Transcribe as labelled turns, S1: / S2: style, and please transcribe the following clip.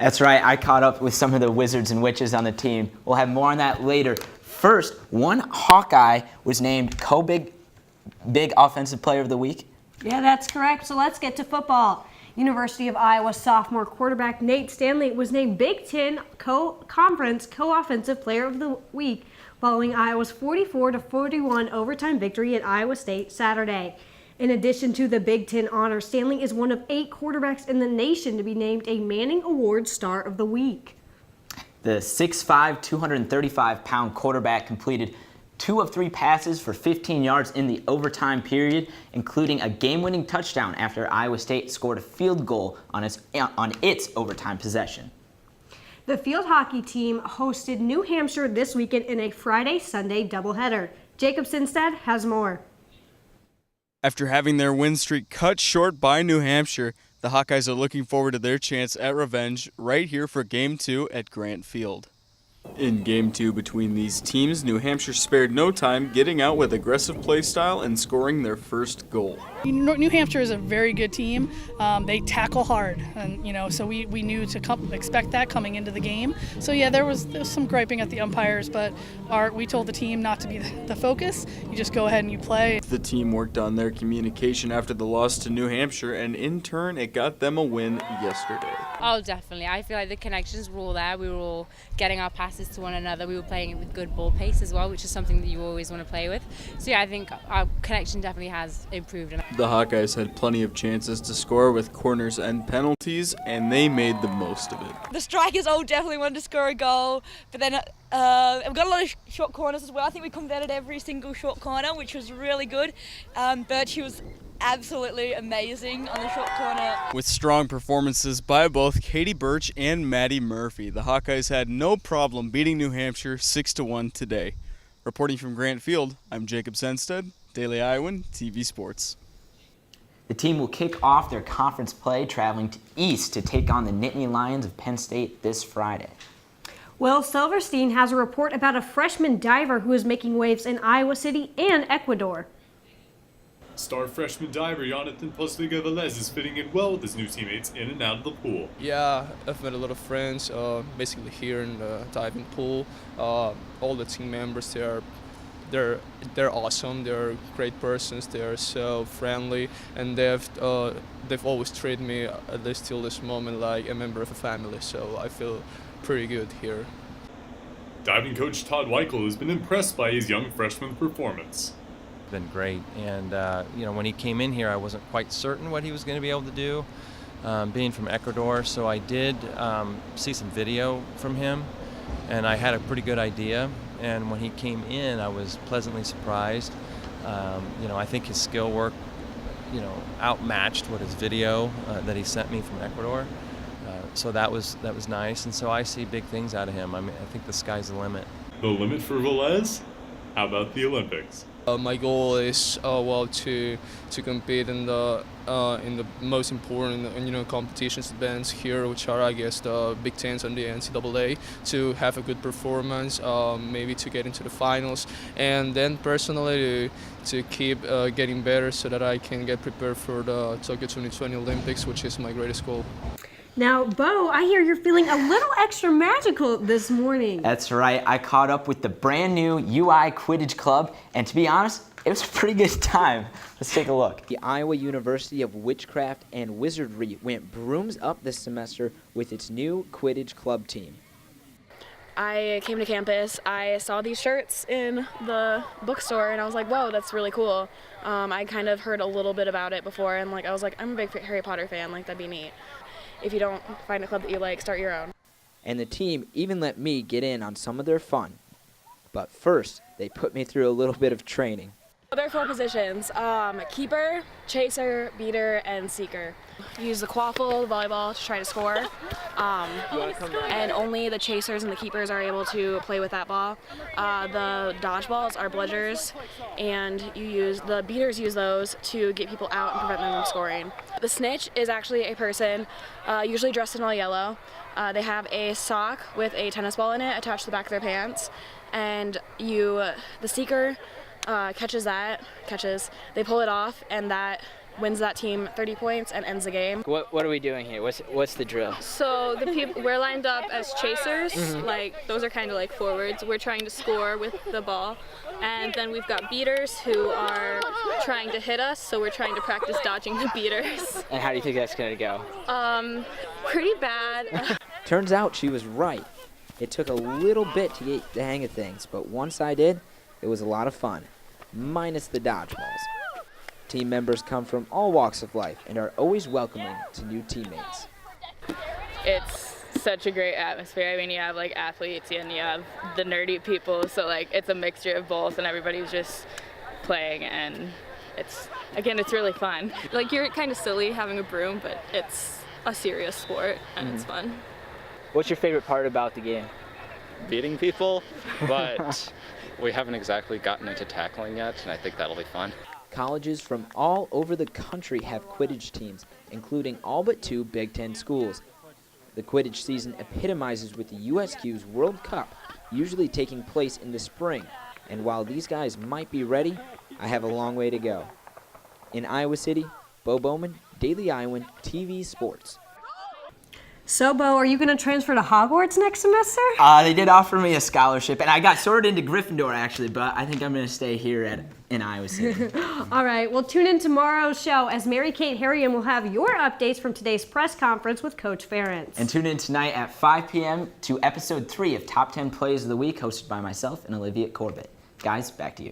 S1: That's right. I caught up with some of the wizards and witches on the team. We'll have more on that later. First, one Hawkeye was named Big Offensive Player of the Week.
S2: Yeah, that's correct. So let's get to football. University of Iowa sophomore quarterback Nate Stanley was named Big Ten Conference Co-Offensive Player of the Week following Iowa's 44-41 overtime victory at Iowa State Saturday. In addition to the Big Ten honor, Stanley is one of 8 quarterbacks in the nation to be named a Manning Award Star of the Week.
S1: The 6'5", 235-pound quarterback completed 2 of 3 passes for 15 yards in the overtime period, including a game-winning touchdown after Iowa State scored a field goal on its overtime possession.
S2: The field hockey team hosted New Hampshire this weekend in a Friday-Sunday doubleheader. Jacob Sinstead has more.
S3: After having their win streak cut short by New Hampshire, the Hawkeyes are looking forward to their chance at revenge right here for Game 2 at Grant Field. In Game 2 between these teams, New Hampshire spared no time getting out with aggressive play style and scoring their first goal.
S4: New Hampshire is a very good team. They tackle hard, and so we knew to expect that coming into the game. So yeah, there was some griping at the umpires, but we told the team not to be the focus. You just go ahead and you play.
S3: The team worked on their communication after the loss to New Hampshire, and in turn, it got them a win yesterday.
S5: Oh, definitely. I feel like the connections were all there. We were all getting our passes to one another. We were playing it with good ball pace as well, which is something that you always want to play with. So yeah, I think our connection definitely has improved.
S3: The Hawkeyes had plenty of chances to score with corners and penalties, and they made the most of it.
S6: The strikers all definitely wanted to score a goal, but then we've got a lot of short corners as well. I think we converted every single short corner, which was really good. Birchie was absolutely amazing on the short corner.
S3: With strong performances by both Katie Birch and Maddie Murphy, the Hawkeyes had no problem beating New Hampshire 6-1 today. Reporting from Grant Field, I'm Jacob Senstead, Daily Iowan, TV Sports.
S1: The team will kick off their conference play traveling east to take on the Nittany Lions of Penn State this Friday.
S2: Will Silverstein has a report about a freshman diver who is making waves in Iowa City and Ecuador.
S7: Star freshman diver Jonathan Postliga Velez is fitting in well with his new teammates in and out of the pool.
S8: Yeah, I've met a lot of friends basically here in the diving pool. All the team members, they're awesome. They're great persons. They're so friendly, and they've always treated me, at least till this moment, like a member of a family. So I feel pretty good here.
S7: Diving coach Todd Weichel has been impressed by his young freshman performance.
S9: Been great, and when he came in here, I wasn't quite certain what he was going to be able to do, being from Ecuador. So I did see some video from him, and I had a pretty good idea. And when he came in, I was pleasantly surprised. I think his skill work, outmatched what his video that he sent me from Ecuador. So that was nice, and so I see big things out of him. I think the sky's the limit.
S7: The limit for Velez? How about the Olympics?
S8: My goal is to compete in the most important competitions events here, which are, I guess, the Big Tens and the NCAA, to have a good performance, maybe to get into the finals, and then personally to keep getting better so that I can get prepared for the Tokyo 2020 Olympics, which is my greatest goal.
S2: Now, Bo, I hear you're feeling a little extra magical this morning.
S1: That's right. I caught up with the brand new UI Quidditch Club, and to be honest, it was a pretty good time. Let's take a look. The Iowa University of Witchcraft and Wizardry went brooms up this semester with its new Quidditch Club team.
S10: I came to campus, I saw these shirts in the bookstore, and I was like, whoa, that's really cool. I kind of heard a little bit about it before, and I was like, I'm a big Harry Potter fan, that'd be neat. If you don't find a club that you like, start your own.
S1: And the team even let me get in on some of their fun. But first, they put me through a little bit of training.
S10: There are 4 positions, keeper, chaser, beater, and seeker. You use the quaffle, volleyball, to try to score. And only the chasers and the keepers are able to play with that ball. The dodgeballs are bludgers, and the beaters use those to get people out and prevent them from scoring. The snitch is actually a person, usually dressed in all yellow. They have a sock with a tennis ball in it attached to the back of their pants, and the seeker catches, they pull it off, and that wins that team 30 points and ends the game.
S1: What are we doing here? What's the drill?
S11: So the people we're lined up as chasers, like those are kind of like forwards. We're trying to score with the ball, and then we've got beaters who are trying to hit us. So we're trying to practice dodging the beaters.
S1: And how do you think that's gonna go?
S11: Pretty bad.
S12: Turns out she was right. It took a little bit to get the hang of things, but once I did, it was a lot of fun, minus the dodgeballs. Team members come from all walks of life and are always welcoming to new teammates.
S11: It's such a great atmosphere. I mean, you have like athletes and you have the nerdy people, so like it's a mixture of both, and everybody's just playing, and it's really fun. Like, you're kind of silly having a broom, but it's a serious sport and it's fun.
S1: What's your favorite part about the game?
S13: Beating people, but we haven't exactly gotten into tackling yet, and I think that'll be fun.
S12: Colleges from all over the country have Quidditch teams, including all but 2 Big Ten schools. The Quidditch season epitomizes with the USQ's World Cup, usually taking place in the spring. And while these guys might be ready, I have a long way to go. In Iowa City, Bo Bowman, Daily Iowan, TV Sports.
S2: So, Bo, are you going to transfer to Hogwarts next semester?
S1: They did offer me a scholarship, and I got sorted into Gryffindor actually, but I think I'm going to stay here in Iowa City.
S2: All right, well, tune in tomorrow's show as Mary-Kate Harrigan will have your updates from today's press conference with Coach Ferentz.
S1: And tune in tonight at 5 p.m. to episode 3 of Top 10 Plays of the Week, hosted by myself and Olivia Corbett. Guys, back to you.